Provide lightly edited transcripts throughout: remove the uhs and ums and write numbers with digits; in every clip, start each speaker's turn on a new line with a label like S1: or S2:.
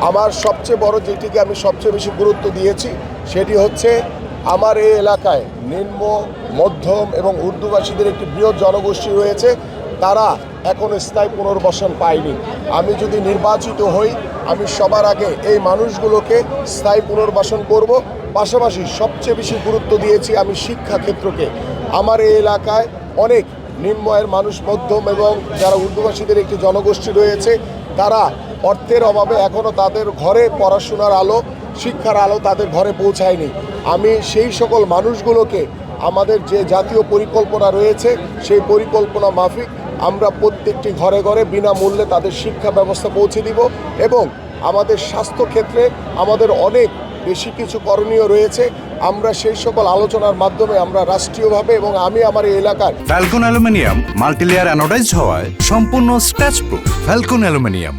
S1: আমার সবচেয়ে বড় যেটিকে আমি সবচেয়ে বেশি গুরুত্ব দিয়েছি সেটি হচ্ছে আমার এই এলাকায় নিম্ন মধ্যম এবং উর্দুভাষীদের একটি বৃহৎ জনগোষ্ঠী রয়েছে, তারা এখনও স্থায়ী পুনর্বাসন পায়নি। আমি যদি নির্বাচিত হই, আমি সবার আগে এই মানুষগুলোকে স্থায়ী পুনর্বাসন করব। পাশাপাশি সবচেয়ে বেশি গুরুত্ব দিয়েছি আমি শিক্ষা ক্ষেত্রকে। আমার এই এলাকায় অনেক নিম্ন আয়ের মানুষ, মধ্যম এবং যারা উর্দুভাষীদের একটি জনগোষ্ঠী রয়েছে, তারা অর্থের অভাবে এখনও তাদের ঘরে পড়াশোনার আলো, শিক্ষার আলো তাদের ঘরে পৌঁছায়নি। আমি সেই সকল মানুষগুলোকে আমাদের যে জাতীয় পরিকল্পনা রয়েছে সেই পরিকল্পনা মাফিক আমরা প্রত্যেকটি ঘরে ঘরে বিনামূল্যে তাদের শিক্ষা ব্যবস্থা পৌঁছে দিব। এবং আমাদের স্বাস্থ্য ক্ষেত্রে আমাদের অনেক বেশি কিছু করণীয় রয়েছে। আমরা সেই সকল আলোচনার মাধ্যমে আমরা রাষ্ট্রীয়ভাবে এবং আমি আমার এই এলাকার
S2: ফ্যালকন অ্যালুমিনিয়াম মাল্টিলেয়ার অ্যানোডাইজড হওয়ায় সম্পূর্ণ স্ক্র্যাচ প্রুফ। ফ্যালকন অ্যালুমিনিয়াম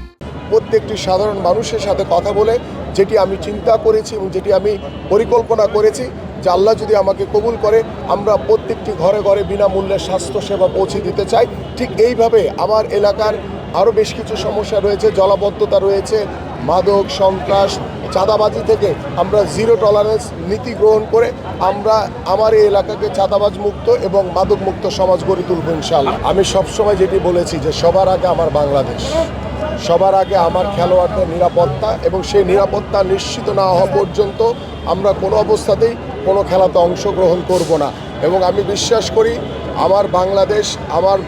S1: প্রত্যেকটি সাধারণ মানুষের সাথে কথা বলে যেটি আমি চিন্তা করেছি এবং যেটি আমি পরিকল্পনা করেছি যে আল্লাহ যদি আমাকে কবুল করে, আমরা প্রত্যেকটি ঘরে ঘরে বিনামূল্যে স্বাস্থ্যসেবা পৌঁছে দিতে চাই। ঠিক এইভাবে আমার এলাকার আরও বেশ কিছু সমস্যা রয়েছে, জলাবদ্ধতা রয়েছে, মাদক, সন্ত্রাস, চাঁদাবাজি থেকে আমরা জিরো টলারেন্স নীতি গ্রহণ করে আমরা আমার এই এলাকাকে চাঁদাবাজ মুক্ত এবং মাদক মুক্ত সমাজ গড়ে তুলব ইনশাআল্লাহ। আমি সবসময় যেটি বলেছি যে সবার আগে আমার বাংলাদেশ, সবার আগে আমার খেলোয়াড়দের নিরাপত্তা, এবং সেই নিরাপত্তা নিশ্চিত না হওয়া পর্যন্ত আমরা কোনো অবস্থাতেই কোনো খেলাতে অংশগ্রহণ করব না। এবং আমি বিশ্বাস করি আমার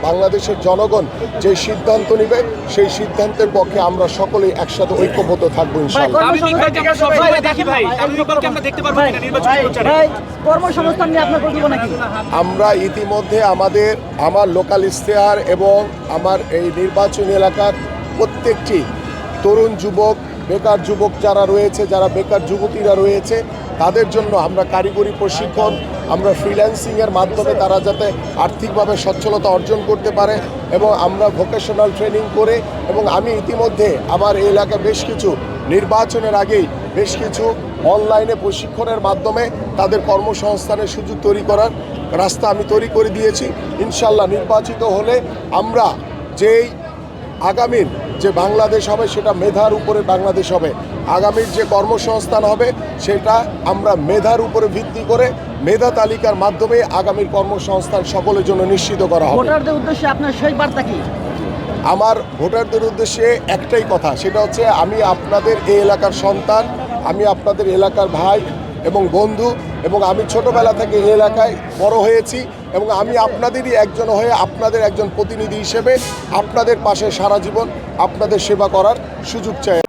S1: বাংলাদেশের জনগণ যে সিদ্ধান্ত নেবে সেই সিদ্ধান্তের পক্ষে আমরা সকলেই একসাথে ঐক্যবদ্ধ থাকবো ইনশাআল্লাহ। আমরা ইতিমধ্যে আমার লোকাল ইশতেহার এবং আমার এই নির্বাচনী এলাকার প্রত্যেকটি তরুণ যুবক, বেকার যুবক যারা রয়েছে, যারা বেকার যুবতীরা রয়েছে, তাদের জন্য আমরা কারিগরি প্রশিক্ষণ, আমরা ফ্রিল্যান্সিংয়ের মাধ্যমে তারা যাতে আর্থিকভাবে সচ্ছলতা অর্জন করতে পারে এবং আমরা ভোকেশনাল ট্রেনিং করে, এবং আমি ইতিমধ্যে আমার এই এলাকায় বেশ কিছু নির্বাচনের আগেই বেশ কিছু অনলাইনে প্রশিক্ষণের মাধ্যমে তাদের কর্মসংস্থানের সুযোগ তৈরি করার রাস্তা আমি তৈরি করে দিয়েছি। ইনশাল্লাহ নির্বাচিত হলে আমরা যেই আগামীর যে বাংলাদেশ হবে সেটা মেধার উপরে বাংলাদেশ হবে। আগামীর যে কর্মসংস্থান হবে সেটা আমরা মেধার উপরে ভিত্তি করে মেধা তালিকার মাধ্যমে আগামীর কর্মসংস্থান সকলের জন্য নিশ্চিত করা হবে।
S3: ভোটারদের উদ্দেশ্যে আপনার সেই বার্তা কি?
S1: আমার ভোটারদের উদ্দেশ্যে একটাই কথা, সেটা হচ্ছে আমি আপনাদের এই এলাকার সন্তান, আমি আপনাদের এলাকার ভাই এবং বন্ধু, এবং আমি ছোটবেলা থেকে এই এলাকায় বড় হয়েছি, এবং আমি আপনাদেরই একজন হয়ে আপনাদের একজন প্রতিনিধি হিসেবে আপনাদের পাশে সারা জীবন আপনাদের সেবা করার সুযোগ চাই।